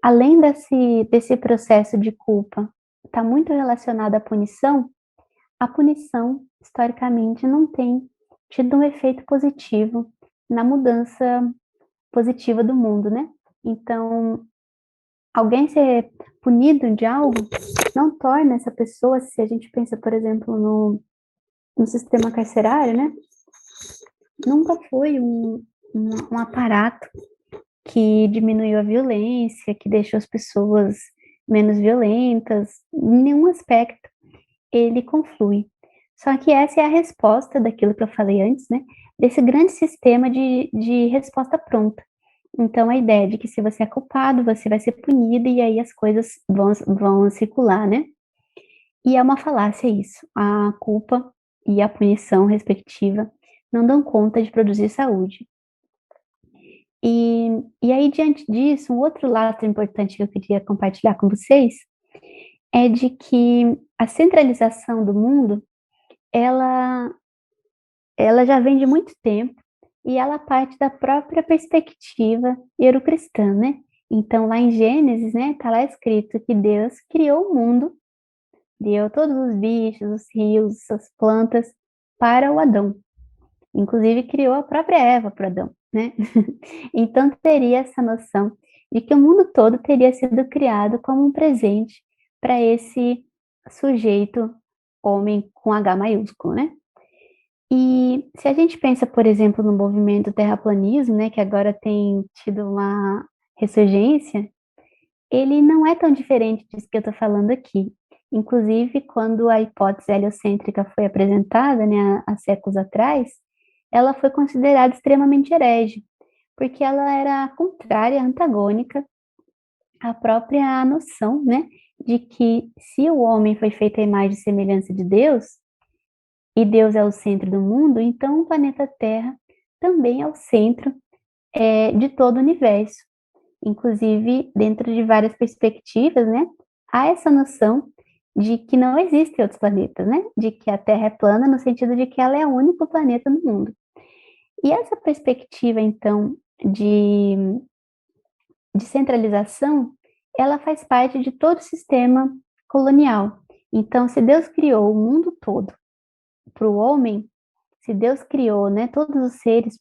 além desse processo de culpa está muito relacionado à punição, a punição, historicamente, não tem tido um efeito positivo na mudança positiva do mundo, né. Então, alguém ser punido de algo não torna essa pessoa, se a gente pensa, por exemplo, no sistema carcerário, né, nunca foi um aparato que diminuiu a violência, que deixou as pessoas menos violentas, em nenhum aspecto ele conflui. Só que essa é a resposta daquilo que eu falei antes, né, desse grande sistema de resposta pronta. Então a ideia de que se você é culpado, você vai ser punido e aí as coisas vão circular, né. E é uma falácia isso, a culpa e a punição respectiva não dão conta de produzir saúde. E aí diante disso, um outro lado importante que eu queria compartilhar com vocês, é de que a centralização do mundo, ela ela já vem de muito tempo, e ela parte da própria perspectiva eurocristã, né. Então lá em Gênesis, né, tá lá escrito que Deus criou o mundo, criou todos os bichos, os rios, as plantas, para o Adão. Inclusive criou a própria Eva para o Adão, né. Então teria essa noção de que o mundo todo teria sido criado como um presente para esse sujeito, homem com H maiúsculo, né. E se a gente pensa, por exemplo, no movimento terraplanismo, né, que agora tem tido uma ressurgência, ele não é tão diferente disso que eu estou falando aqui. Inclusive, quando a hipótese heliocêntrica foi apresentada, né, há séculos atrás, ela foi considerada extremamente herege, porque ela era contrária, antagônica à própria noção, né, de que se o homem foi feito à imagem e semelhança de Deus, e Deus é o centro do mundo, então o planeta Terra também é o centro, de todo o universo. Inclusive, dentro de várias perspectivas, né, há essa noção de que não existem outros planetas, né, de que a Terra é plana no sentido de que ela é o único planeta no mundo. E essa perspectiva, então, de centralização, ela faz parte de todo o sistema colonial. Então, se Deus criou o mundo todo para o homem, se Deus criou, né, todos os seres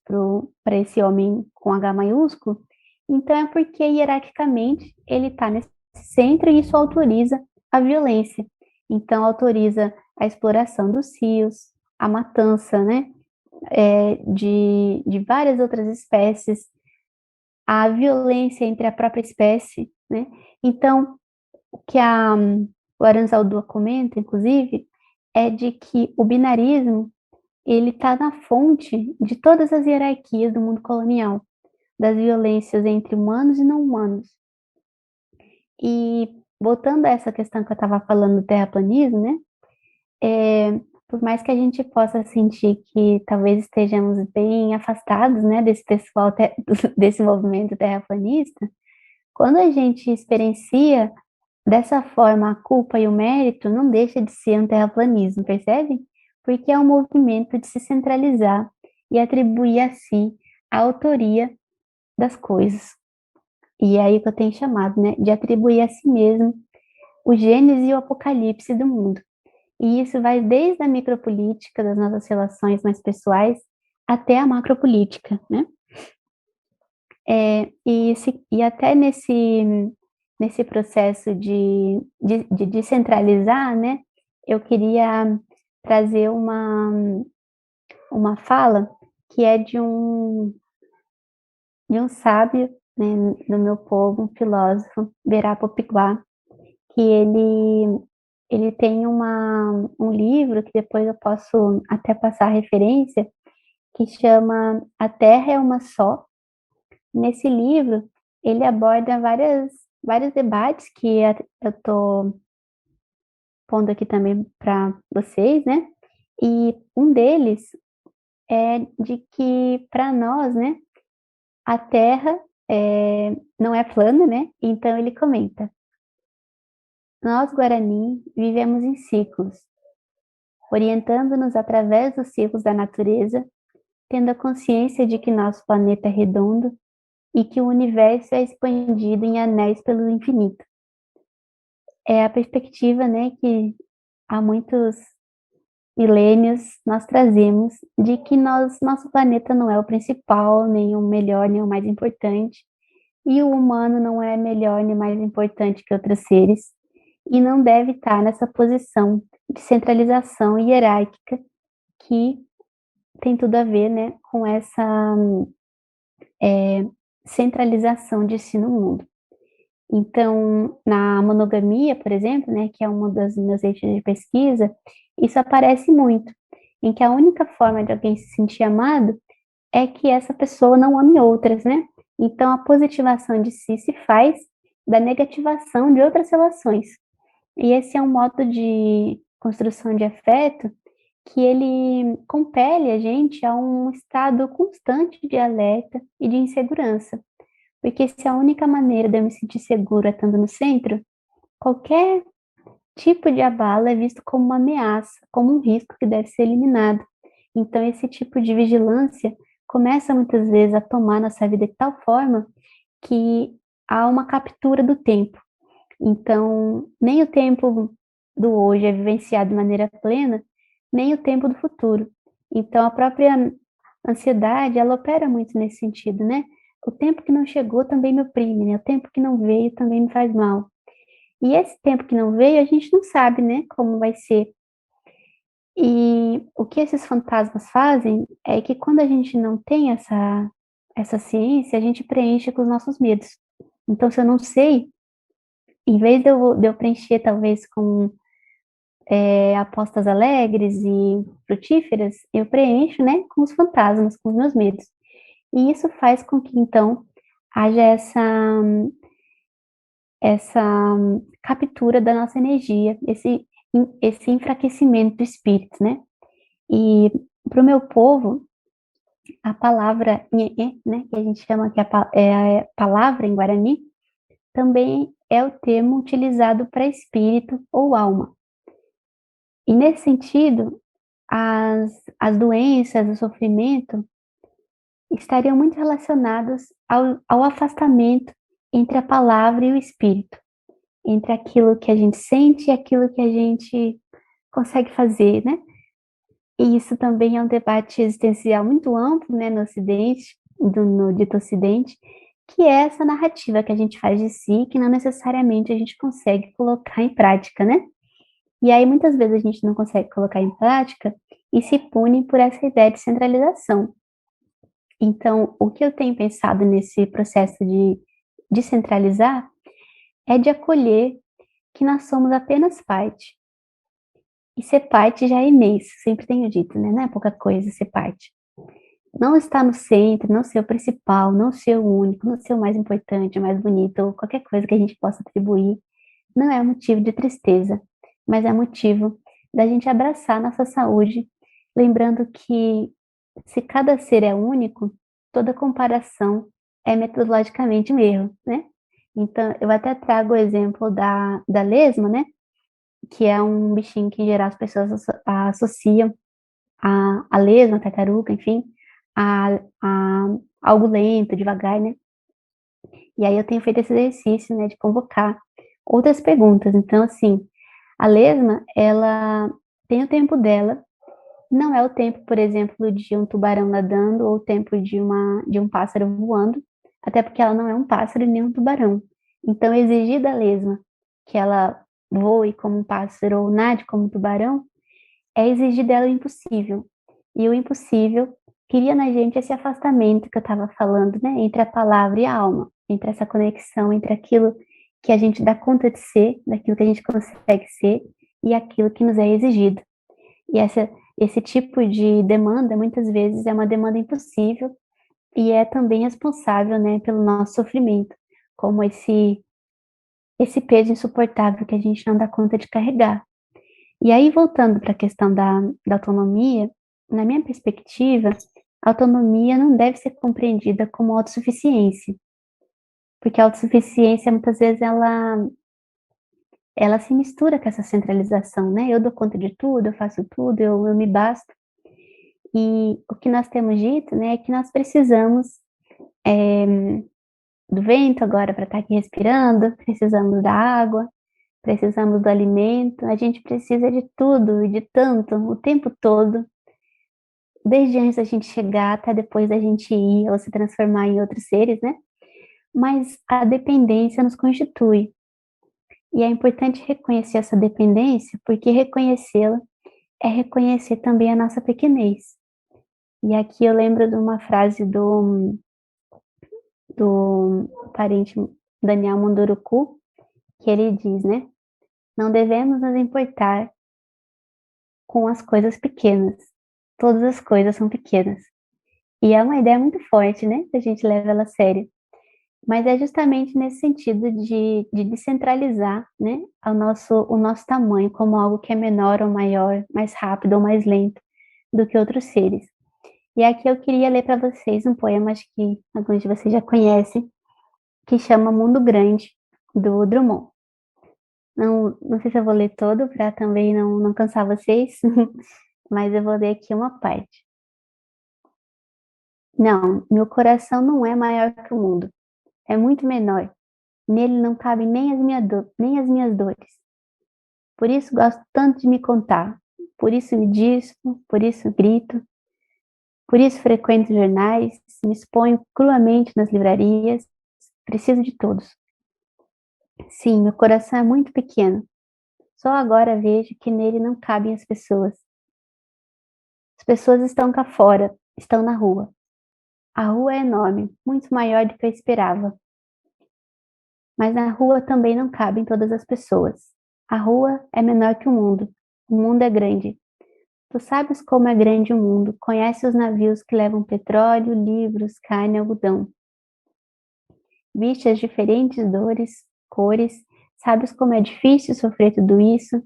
para esse homem com H maiúsculo, então é porque hierarquicamente ele está nesse centro e isso autoriza a violência. Então autoriza a exploração dos rios, a matança, né, de várias outras espécies, a violência entre a própria espécie, né. Então, o que o Aranzaldúa comenta, inclusive, é de que o binarismo ele está na fonte de todas as hierarquias do mundo colonial, das violências entre humanos e não humanos. E voltando a essa questão que eu estava falando do terraplanismo, né, por mais que a gente possa sentir que talvez estejamos bem afastados, né, desse pessoal desse movimento terraplanista, quando a gente experiencia dessa forma a culpa e o mérito, não deixa de ser um terraplanismo, percebe? Porque é um movimento de se centralizar e atribuir a si a autoria das coisas. E é aí que eu tenho chamado, né, de atribuir a si mesmo o Gênesis e o Apocalipse do mundo. E isso vai desde a micropolítica das nossas relações mais pessoais até a macropolítica, né? E até nesse processo de descentralizar, né, eu queria trazer uma fala que é de um sábio, né, do meu povo, um filósofo, Birá Popiguá, que ele tem um livro que depois eu posso até passar a referência, que chama A Terra é uma Só. Nesse livro, ele aborda vários debates que eu estou pondo aqui também para vocês, né, e um deles é de que para nós, né, a Terra, não é plana, né, então ele comenta: "Nós, Guarani, vivemos em ciclos, orientando-nos através dos ciclos da natureza, tendo a consciência de que nosso planeta é redondo, e que o universo é expandido em anéis pelo infinito. É a perspectiva, né, que há muitos milênios nós trazemos de que nosso planeta não é o principal, nem o melhor, nem o mais importante, e o humano não é melhor nem mais importante que outros seres, e não deve estar nessa posição de centralização hierárquica que tem tudo a ver, né, com essa centralização de si no mundo. Então, na monogamia, por exemplo, né, que é uma das meus eixos de pesquisa, isso aparece muito, em que a única forma de alguém se sentir amado é que essa pessoa não ame outras, né? Então, a positivação de si se faz da negativação de outras relações. E esse é um modo de construção de afeto que ele compele a gente a um estado constante de alerta e de insegurança. Porque se a única maneira de eu me sentir segura estando no centro, qualquer tipo de abalo é visto como uma ameaça, como um risco que deve ser eliminado. Então, esse tipo de vigilância começa muitas vezes a tomar nossa vida de tal forma que há uma captura do tempo. Então, nem o tempo do hoje é vivenciado de maneira plena, nem o tempo do futuro. Então, a própria ansiedade, ela opera muito nesse sentido, né? O tempo que não chegou também me oprime, né? O tempo que não veio também me faz mal. E esse tempo que não veio, a gente não sabe, né, como vai ser. E o que esses fantasmas fazem é que quando a gente não tem essa ciência, a gente preenche com os nossos medos. Então, se eu não sei, em vez de eu preencher talvez com apostas alegres e frutíferas, eu preencho, né, com os fantasmas, com os meus medos. E isso faz com que, então, haja essa captura da nossa energia, esse enfraquecimento do espírito, né? E para o meu povo, a palavra nhe, né, que a gente chama que é a palavra em Guarani, também é o termo utilizado para espírito ou alma. E nesse sentido, as doenças, o sofrimento, estariam muito relacionados ao afastamento entre a palavra e o espírito, entre aquilo que a gente sente e aquilo que a gente consegue fazer, né? E isso também é um debate existencial muito amplo, né, no Ocidente, no dito Ocidente, que é essa narrativa que a gente faz de si, que não necessariamente a gente consegue colocar em prática, né? E aí muitas vezes a gente não consegue colocar em prática e se pune por essa ideia de centralização. Então, o que eu tenho pensado nesse processo de descentralizar é de acolher que nós somos apenas parte. E ser parte já é imenso, sempre tenho dito, né? Não é pouca coisa ser parte. Não estar no centro, não ser o principal, não ser o único, não ser o mais importante, o mais bonito, ou qualquer coisa que a gente possa atribuir, não é motivo de tristeza, mas é motivo da gente abraçar nossa saúde, lembrando que se cada ser é único, toda comparação é metodologicamente um erro, né? Então, eu até trago o exemplo da lesma, né? Que é um bichinho que, em geral, as pessoas associam a lesma, a tartaruga, enfim, a algo lento, devagar, né? E aí eu tenho feito esse exercício, né, de convocar outras perguntas. Então, assim, a lesma, ela tem o tempo dela, não é o tempo, por exemplo, de um tubarão nadando ou o tempo de um pássaro voando, até porque ela não é um pássaro nem um tubarão. Então, exigir da lesma que ela voe como um pássaro ou nade como um tubarão é exigir dela o impossível. E o impossível cria na gente esse afastamento que eu estava falando, né, entre a palavra e a alma, entre essa conexão entre aquilo que a gente dá conta de ser, daquilo que a gente consegue ser e aquilo que nos é exigido. E esse tipo de demanda, muitas vezes, é uma demanda impossível e é também responsável, né, pelo nosso sofrimento, como esse peso insuportável que a gente não dá conta de carregar. E aí, voltando para a questão da autonomia, na minha perspectiva, a autonomia não deve ser compreendida como autossuficiência, porque a autossuficiência, muitas vezes, ela se mistura com essa centralização, né? Eu dou conta de tudo, eu faço tudo, eu me basto. E o que nós temos dito, né, é que nós precisamos do vento agora para estar aqui respirando, precisamos da água, precisamos do alimento, a gente precisa de tudo e de tanto, o tempo todo, desde antes da gente chegar até depois da gente ir ou se transformar em outros seres, né? Mas a dependência nos constitui. E é importante reconhecer essa dependência, porque reconhecê-la é reconhecer também a nossa pequenez. E aqui eu lembro de uma frase do parente Daniel Munduruku, que ele diz, né? Não devemos nos importar com as coisas pequenas. Todas as coisas são pequenas. E é uma ideia muito forte, né? Que a gente leva ela a sério. Mas é justamente nesse sentido de descentralizar, né? O nosso tamanho como algo que é menor ou maior, mais rápido ou mais lento do que outros seres. E aqui eu queria ler para vocês um poema, acho que alguns de vocês já conhecem, que chama Mundo Grande, do Drummond. Não sei se eu vou ler todo para também não cansar vocês, mas eu vou ler aqui uma parte. Não, meu coração não é maior que o mundo. É muito menor. Nele não cabem nem as minhas dores. Por isso gosto tanto de me contar. Por isso me dispo, por isso grito. Por isso frequento jornais, me exponho cruamente nas livrarias. Preciso de todos. Sim, meu coração é muito pequeno. Só agora vejo que nele não cabem as pessoas. As pessoas estão cá fora, estão na rua. A rua é enorme, muito maior do que eu esperava. Mas na rua também não cabem todas as pessoas. A rua é menor que o mundo. O mundo é grande. Tu sabes como é grande o mundo. Conhece os navios que levam petróleo, livros, carne, algodão. Viste as diferentes dores, cores. Sabes como é difícil sofrer tudo isso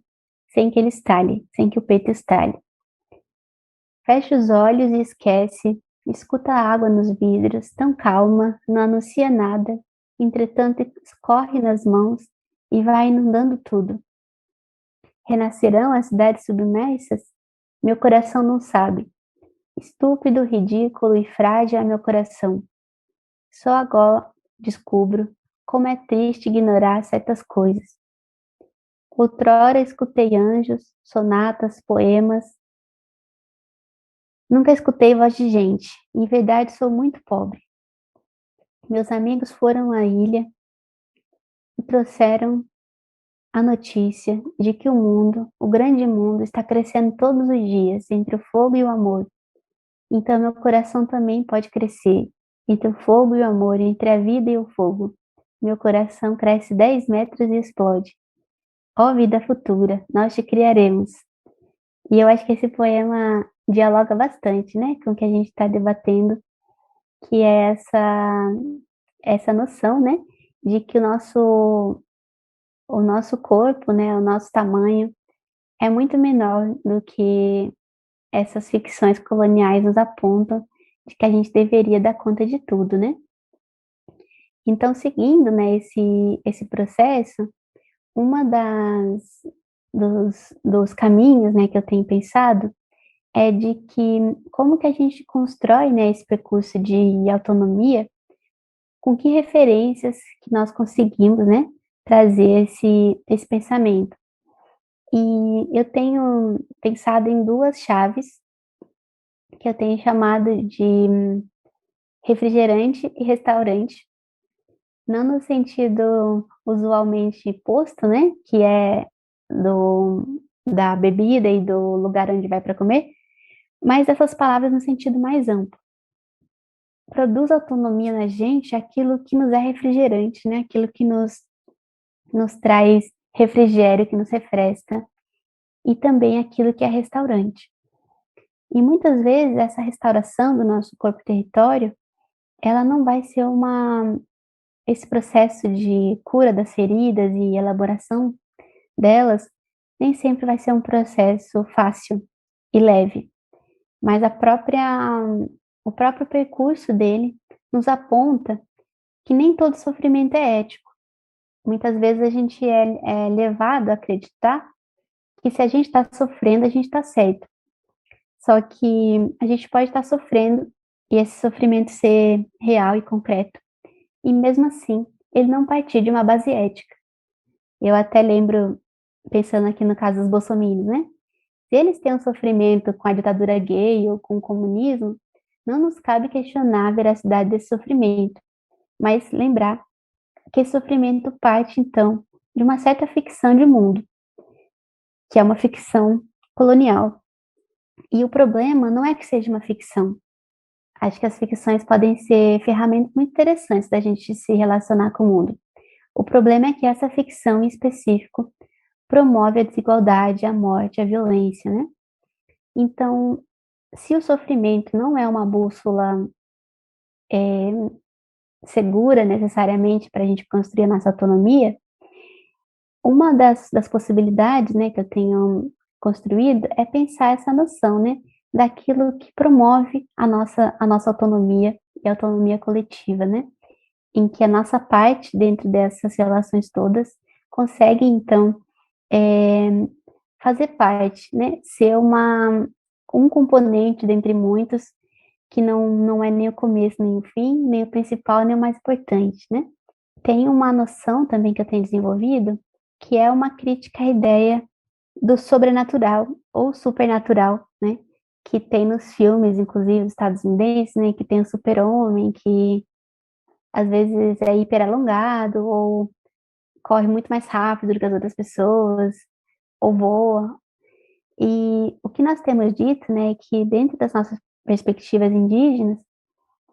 sem que ele estale, sem que o peito estale. Fecha os olhos e esquece. Escuta a água nos vidros, tão calma, não anuncia nada. Entretanto, escorre nas mãos e vai inundando tudo. Renascerão as cidades submersas? Meu coração não sabe. Estúpido, ridículo e frágil é meu coração. Só agora descubro como é triste ignorar certas coisas. Outrora escutei anjos, sonatas, poemas. Nunca escutei voz de gente. Em verdade, sou muito pobre. Meus amigos foram à ilha e trouxeram a notícia de que o mundo, o grande mundo, está crescendo todos os dias entre o fogo e o amor. Então meu coração também pode crescer entre o fogo e o amor, entre a vida e o fogo. Meu coração cresce 10 metros e explode. Ó vida futura, nós te criaremos. E eu acho que esse poema dialoga bastante, né, com o que a gente está debatendo, que é essa noção, né, de que o nosso corpo, né, o nosso tamanho é muito menor do que essas ficções coloniais nos apontam de que a gente deveria dar conta de tudo, né? Então, seguindo, né, esse processo, uma dos caminhos, né, que eu tenho pensado é de que como que a gente constrói, né, esse percurso de autonomia, com que referências que nós conseguimos, né, trazer esse pensamento. E eu tenho pensado em duas chaves que eu tenho chamado de refrigerante e restaurante, não no sentido usualmente posto, né, que é da bebida e do lugar onde vai para comer, mas essas palavras no sentido mais amplo. Produz autonomia na gente aquilo que nos é refrigerante, né, aquilo que nos traz refrigério, que nos refresca, e também aquilo que é restaurante. E muitas vezes essa restauração do nosso corpo-território, ela não vai ser esse processo de cura das feridas e elaboração delas, nem sempre vai ser um processo fácil e leve, mas o próprio percurso dele nos aponta que nem todo sofrimento é ético. Muitas vezes a gente é levado a acreditar que se a gente está sofrendo, a gente está certo. Só que a gente pode estar sofrendo e esse sofrimento ser real e concreto. e mesmo assim, ele não partir de uma base ética. Eu até lembro, pensando aqui no caso dos bolsominions, né? Se eles têm um sofrimento com a ditadura gay ou com o comunismo, não nos cabe questionar a veracidade desse sofrimento, mas lembrar que esse sofrimento parte, então, de uma certa ficção de mundo, que é uma ficção colonial. E o problema não é que seja uma ficção. Acho que as ficções podem ser ferramentas muito interessantes da gente se relacionar com o mundo. O problema é que essa ficção em específico promove a desigualdade, a morte, a violência, né? Então, se o sofrimento não é uma bússola segura necessariamente para a gente construir a nossa autonomia, uma das possibilidades, né, que eu tenho construído é pensar essa noção, né, daquilo que promove a nossa autonomia e a autonomia coletiva, né, em que a nossa parte dentro dessas relações todas consegue, então, é, fazer parte, né, ser um componente dentre muitos que não é nem o começo nem o fim, nem o principal nem o mais importante, né. Tem uma noção também que eu tenho desenvolvido, que é uma crítica à ideia do sobrenatural ou supernatural, né, que tem nos filmes, inclusive estadunidenses, né, que tem o super-homem que às vezes é hiperalongado ou corre muito mais rápido do que as outras pessoas, ou voa. E o que nós temos dito, né, é que dentro das nossas perspectivas indígenas,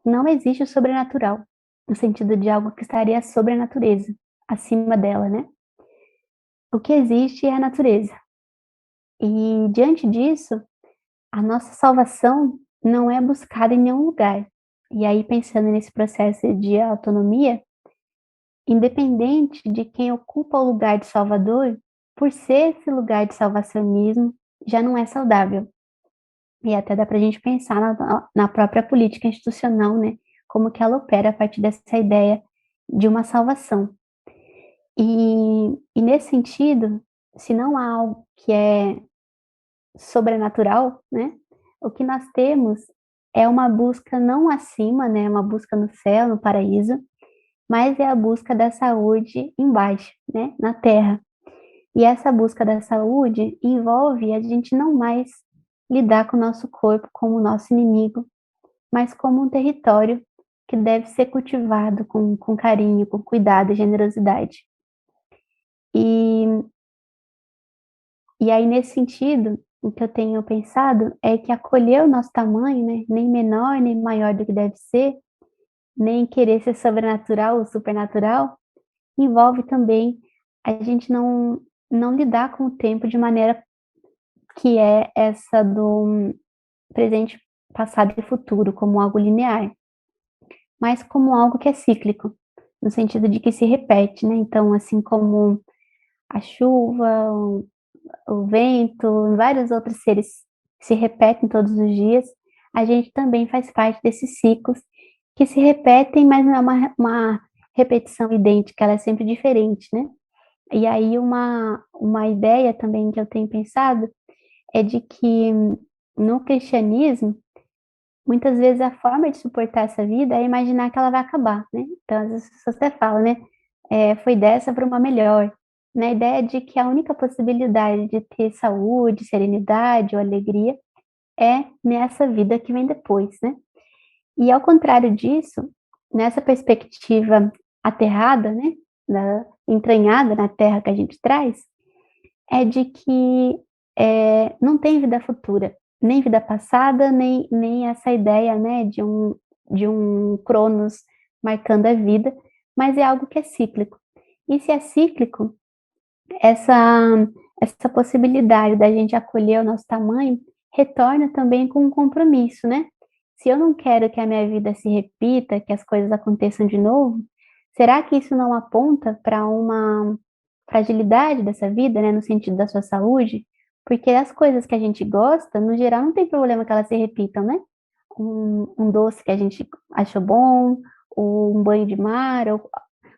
não existe o sobrenatural, no sentido de algo que estaria sobre a natureza, acima dela, né? O que existe é a natureza. E diante disso, a nossa salvação não é buscada em nenhum lugar. E aí, pensando nesse processo de autonomia, independente de quem ocupa o lugar de salvador, por ser esse lugar de salvacionismo, já não é saudável. E até dá para a gente pensar na própria política institucional, né? Como que ela opera a partir dessa ideia de uma salvação. E nesse sentido, se não há algo que é sobrenatural, né? O que nós temos é uma busca não acima, né? Uma busca no céu, no paraíso, mas é a busca da saúde embaixo, né? Na terra. E essa busca da saúde envolve a gente não mais lidar com o nosso corpo como nosso inimigo, mas como um território que deve ser cultivado com carinho, com cuidado e generosidade. E, e aí, nesse sentido, o que eu tenho pensado é que acolher o nosso tamanho, né, nem menor nem maior do que deve ser, nem querer ser sobrenatural ou supernatural, envolve também a gente não lidar com o tempo de maneira que é essa do presente, passado e futuro, como algo linear, mas como algo que é cíclico, no sentido de que se repete, né? Então, assim como a chuva, o vento, vários outros seres se repetem todos os dias, a gente também faz parte desses ciclos que se repetem, mas não é uma repetição idêntica, ela é sempre diferente, né? E aí uma ideia também que eu tenho pensado é de que no cristianismo, muitas vezes a forma de suportar essa vida é imaginar que ela vai acabar, né? Então, às vezes as pessoas até falam, né? Foi dessa para uma melhor. Na ideia de que a única possibilidade de ter saúde, serenidade ou alegria é nessa vida que vem depois, né? E ao contrário disso, nessa perspectiva aterrada, né? Entranhada na terra que a gente traz, é de que não tem vida futura, nem vida passada, nem essa ideia, né, de um Cronos marcando a vida, mas é algo que é cíclico. E se é cíclico, essa, essa possibilidade da gente acolher o nosso tamanho retorna também com um compromisso, né? Se eu não quero que a minha vida se repita, que as coisas aconteçam de novo, será que isso não aponta para uma fragilidade dessa vida, né, no sentido da sua saúde? Porque as coisas que a gente gosta, no geral, não tem problema que elas se repitam, né? Um doce que a gente achou bom, ou um banho de mar, ou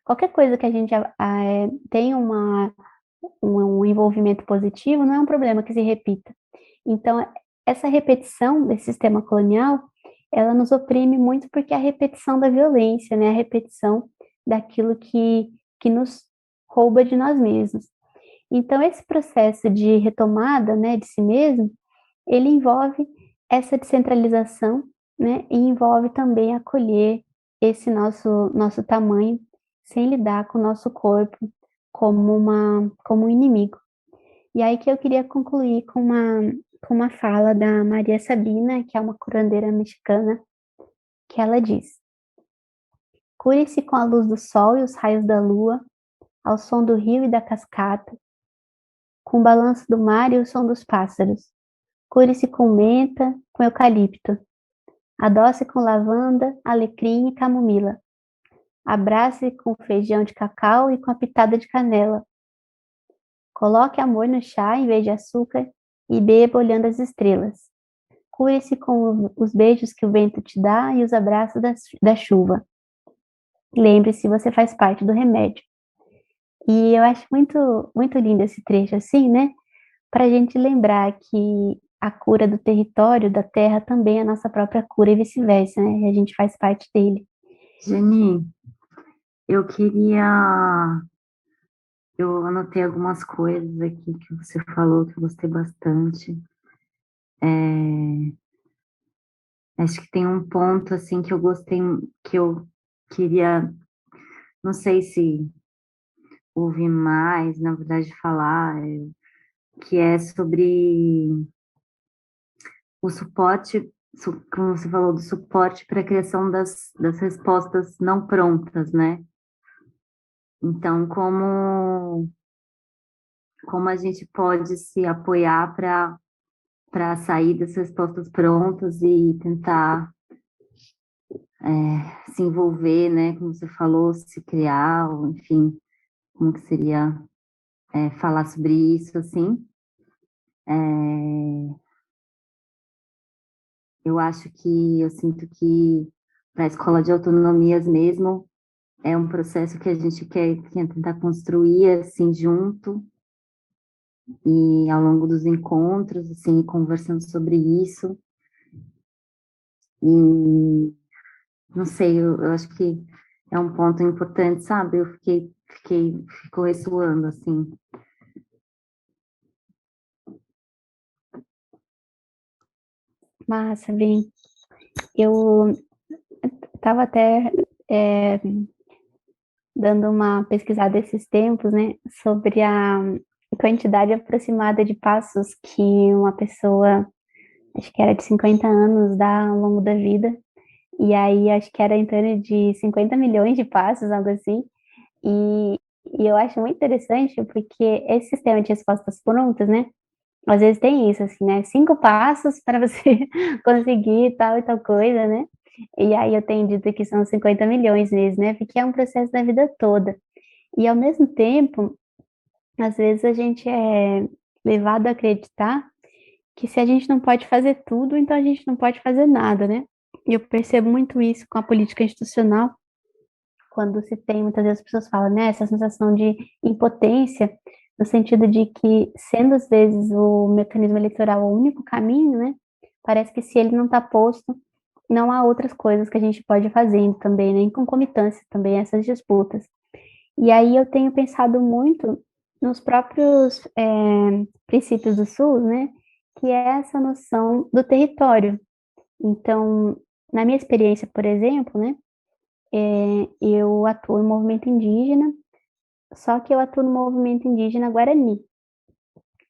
qualquer coisa que a gente tem um envolvimento positivo, não é um problema que se repita. Então, essa repetição desse sistema colonial, ela nos oprime muito porque é a repetição da violência, né? A repetição daquilo que nos rouba de nós mesmos. Então, esse processo de retomada, né, de si mesmo, ele envolve essa descentralização, né, e envolve também acolher esse nosso tamanho, sem lidar com o nosso corpo como um inimigo. E aí que eu queria concluir com uma fala da Maria Sabina, que é uma curandeira mexicana, que ela diz: cure-se com a luz do sol e os raios da lua, ao som do rio e da cascata, com o balanço do mar e o som dos pássaros. Cure-se com menta, com eucalipto. Adoce com lavanda, alecrim e camomila. Abrace com feijão de cacau e com a pitada de canela. Coloque amor no chá em vez de açúcar e beba olhando as estrelas. Cure-se com os beijos que o vento te dá e os abraços da chuva. Lembre-se, você faz parte do remédio. E eu acho muito, muito lindo esse trecho assim, né? Para a gente lembrar que a cura do território, da terra, também é a nossa própria cura e vice-versa, né? E a gente faz parte dele. Geni, eu queria. Eu anotei algumas coisas aqui que você falou que eu gostei bastante. Acho que tem um ponto assim que eu gostei, que eu queria, não sei se ouvir mais, na verdade, falar, que é sobre o suporte, como você falou, do suporte para a criação das respostas não prontas, né? Então, como a gente pode se apoiar para sair das respostas prontas e tentar se envolver, né? Como você falou, se criar, ou, enfim, como que seria falar sobre isso, assim. Eu acho que, eu sinto que para a escola de autonomias mesmo, é um processo que a gente quer tentar construir, assim, junto, e ao longo dos encontros, assim, conversando sobre isso. E, não sei, eu acho que é um ponto importante, sabe? Ficou ressoando, assim. Massa, bem, eu estava até é, dando uma pesquisada esses tempos, né, sobre a quantidade aproximada de passos que uma pessoa, acho que era de 50 anos, dá ao longo da vida. E aí, acho que era em torno de 50 milhões de passos, algo assim. E, e eu acho muito interessante porque esse sistema de respostas prontas, né? Às vezes tem isso, assim, né? 5 passos para você conseguir tal e tal coisa, né? E aí eu tenho dito que são 50 milhões mesmo, né? Porque é um processo da vida toda. E ao mesmo tempo, às vezes a gente é levado a acreditar que se a gente não pode fazer tudo, então a gente não pode fazer nada, né? E eu percebo muito isso com a política institucional, quando se tem, muitas vezes as pessoas falam, né, essa sensação de impotência, no sentido de que, sendo às vezes o mecanismo eleitoral o único caminho, né, parece que se ele não está posto, não há outras coisas que a gente pode fazer também, né, em concomitância também a essas disputas. E aí eu tenho pensado muito nos próprios princípios do SUS, né, que é essa noção do território. Então, na minha experiência, por exemplo, né, eu atuo em movimento indígena, só que eu atuo no movimento indígena Guarani.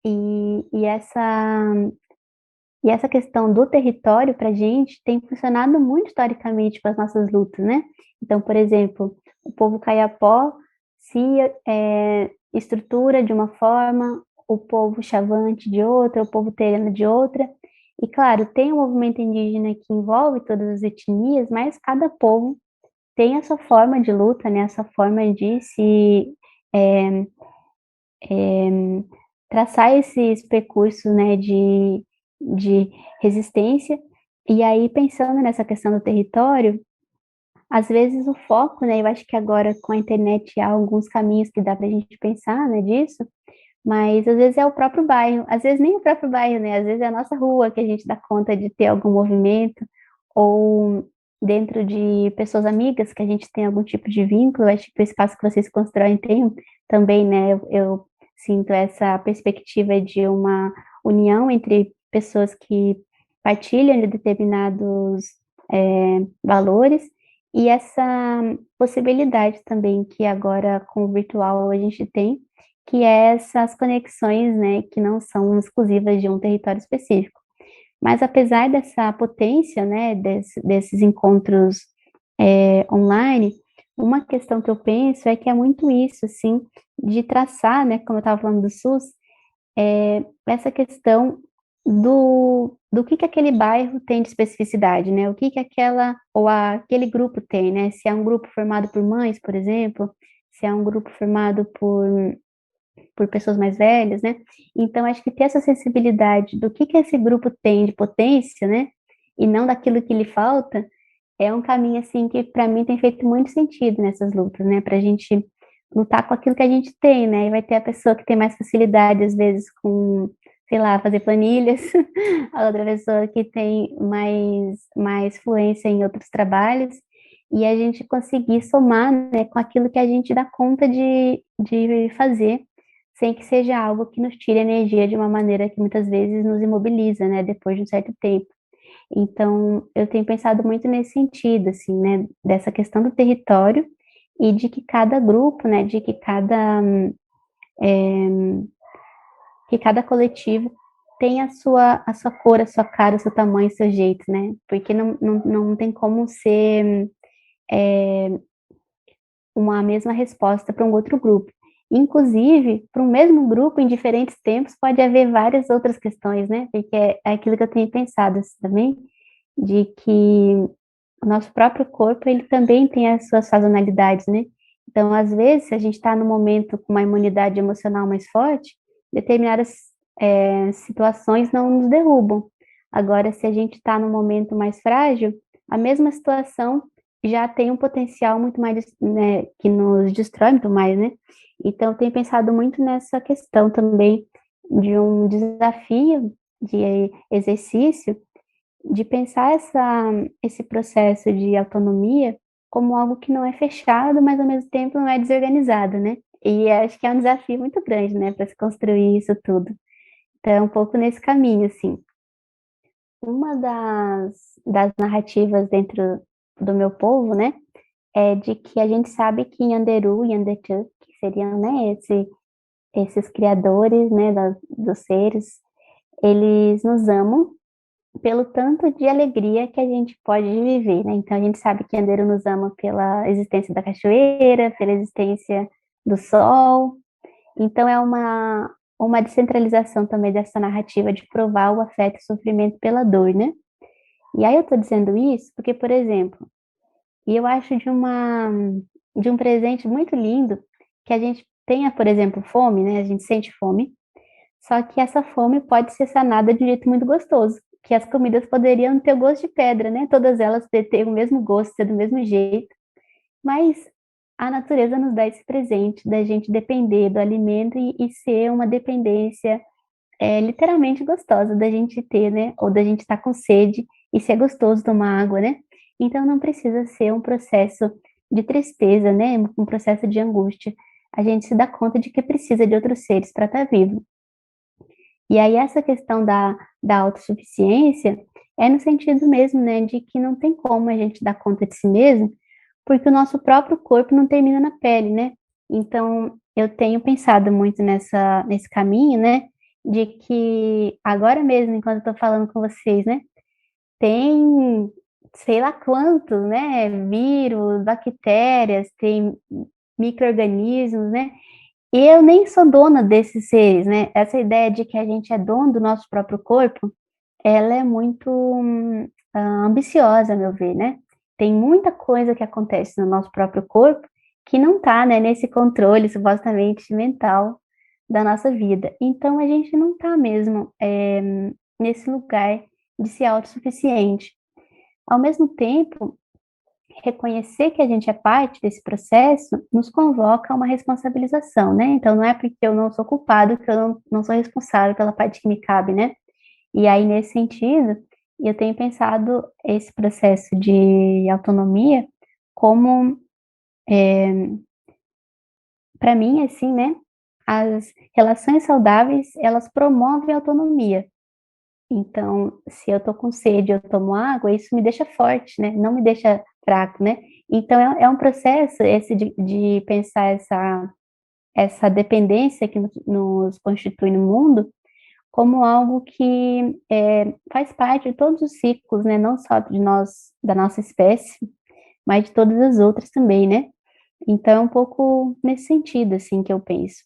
E, e essa, e essa questão do território, para a gente, tem funcionado muito historicamente com as nossas lutas, né? Então, por exemplo, o povo Kayapó se estrutura de uma forma, o povo Xavante de outra, o povo Terena de outra. E, claro, tem um movimento indígena que envolve todas as etnias, mas cada povo tem essa forma de luta, né, essa forma de se é, é, traçar esses percursos, né, de resistência. E aí, pensando nessa questão do território, às vezes o foco, né, eu acho que agora com a internet há alguns caminhos que dá para a gente pensar, né, disso, mas às vezes é o próprio bairro, às vezes nem o próprio bairro, né, às vezes é a nossa rua que a gente dá conta de ter algum movimento, ou dentro de pessoas amigas, que a gente tem algum tipo de vínculo, acho que o espaço que vocês constroem tem também, né, eu sinto essa perspectiva de uma união entre pessoas que partilham de determinados valores, e essa possibilidade também que agora com o virtual a gente tem, que é essas conexões, né, que não são exclusivas de um território específico. Mas apesar dessa potência, né, desses encontros online, uma questão que eu penso é que é muito isso, assim, de traçar, né, como eu estava falando do SUS, essa questão do que aquele bairro tem de especificidade, né, o que aquela, ou aquele grupo tem, né, se é um grupo formado por mães, por exemplo, se é um grupo formado por pessoas mais velhas, né? Então, acho que ter essa sensibilidade do que esse grupo tem de potência, né? E não daquilo que lhe falta, é um caminho, assim, que para mim tem feito muito sentido nessas lutas, né? Para a gente lutar com aquilo que a gente tem, né? E vai ter a pessoa que tem mais facilidade, às vezes, com, sei lá, fazer planilhas, a outra pessoa que tem mais fluência em outros trabalhos, e a gente conseguir somar, né, com aquilo que a gente dá conta de fazer, sem que seja algo que nos tire energia de uma maneira que muitas vezes nos imobiliza, né, depois de um certo tempo. Então, eu tenho pensado muito nesse sentido, assim, né, dessa questão do território e de que cada grupo, né, de que cada coletivo tem a sua cor, a sua cara, o seu tamanho, o seu jeito, né, porque não tem como ser uma mesma resposta para um outro grupo. Inclusive, para um mesmo grupo, em diferentes tempos, pode haver várias outras questões, né? Porque é aquilo que eu tenho pensado assim, também, de que o nosso próprio corpo, ele também tem as suas sazonalidades, né? Então, às vezes, se a gente está num momento com uma imunidade emocional mais forte, determinadas situações não nos derrubam. Agora, se a gente está num momento mais frágil, a mesma situação já tem um potencial muito mais, né, que nos destrói muito mais, né? Então, eu tenho pensado muito nessa questão também de um desafio de exercício, de pensar esse processo de autonomia como algo que não é fechado, mas ao mesmo tempo não é desorganizado, né? E acho que é um desafio muito grande, né, para se construir isso tudo. Então, é um pouco nesse caminho, assim. Uma das narrativas dentro do meu povo, né, é de que a gente sabe que Yanderu e Yandetu, que seriam, né, esses criadores, né, dos seres, eles nos amam pelo tanto de alegria que a gente pode viver, né? Então a gente sabe que Yanderu nos ama pela existência da cachoeira, pela existência do sol. Então é uma descentralização também dessa narrativa de provar o afeto e o sofrimento pela dor, né? E aí eu tô dizendo isso porque, por exemplo, e eu acho de um presente muito lindo que a gente tenha, por exemplo, fome, né? A gente sente fome, só que essa fome pode ser sanada de um jeito muito gostoso, que as comidas poderiam ter o gosto de pedra, né? Todas elas ter o mesmo gosto, ser do mesmo jeito, mas a natureza nos dá esse presente da gente depender do alimento e ser uma dependência literalmente gostosa da gente ter, né? Ou da gente estar com sede e ser gostoso tomar água, né? Então não precisa ser um processo de tristeza, né? Um processo de angústia. A gente se dá conta de que precisa de outros seres para estar vivo. E aí essa questão da autossuficiência é no sentido mesmo, né, de que não tem como a gente dar conta de si mesmo, porque o nosso próprio corpo não termina na pele, né? Então, eu tenho pensado muito nesse caminho, né, de que agora mesmo, enquanto eu estou falando com vocês, né, tem sei lá quantos, né, vírus, bactérias, tem micro-organismos, né, e eu nem sou dona desses seres, né? Essa ideia de que a gente é dono do nosso próprio corpo, ela é muito ambiciosa, a meu ver, né? Tem muita coisa que acontece no nosso próprio corpo que não está, né, nesse controle supostamente mental da nossa vida. Então, a gente não está mesmo nesse lugar de ser autossuficiente. Ao mesmo tempo, reconhecer que a gente é parte desse processo nos convoca a uma responsabilização, né? Então, não é porque eu não sou culpado que eu não sou responsável pela parte que me cabe, né? E aí, nesse sentido, E eu tenho pensado esse processo de autonomia como, para mim, assim, né, as relações saudáveis, elas promovem a autonomia. Então, se eu tô com sede, eu tomo água, isso me deixa forte, né? Não me deixa fraco, né? Então, é um processo esse de pensar essa dependência que nos constitui no mundo como algo que faz parte de todos os ciclos, né? Não só de nós, da nossa espécie, mas de todas as outras também, né? Então, é um pouco nesse sentido, assim, que eu penso.